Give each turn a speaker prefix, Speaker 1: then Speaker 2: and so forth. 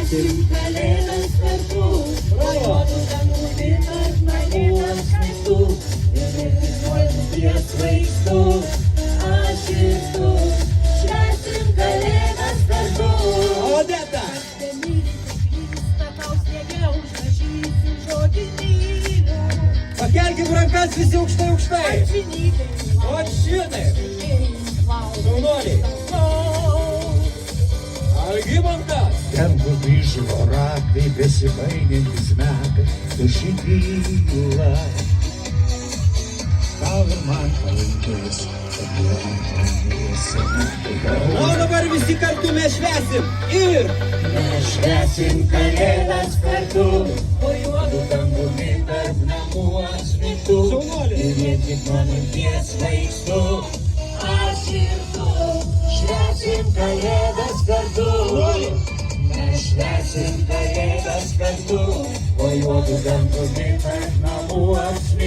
Speaker 1: švęsim kalėdas kartu, rajonų dangumi tarp namų apšviestų, ir mirtinuojų ties vaistų, aš ir tu, švęsim kalėdas kartu.
Speaker 2: Odeta! Pakelkim rankas visi aukštai, aukštai. O šitaip. Jaunuoliai. Algimantas.
Speaker 3: Ten, kur grįžo raktai, besibaigiantis metai, tu šytyla. Gal ir man palinkės, kad gyventumėsi metai.
Speaker 2: O dabar visi kartu mes švęsim. Ir
Speaker 1: Mes švęsim kalėdas kartu, po juodu dangumi tarp namų apšviestų, ir ne tik nuo mirties vaistų, aš ir tu, švęsim kalėdas kartu. Mes švęsim kalėdas kartu, po juodu dangumi tarp namų apšviestų.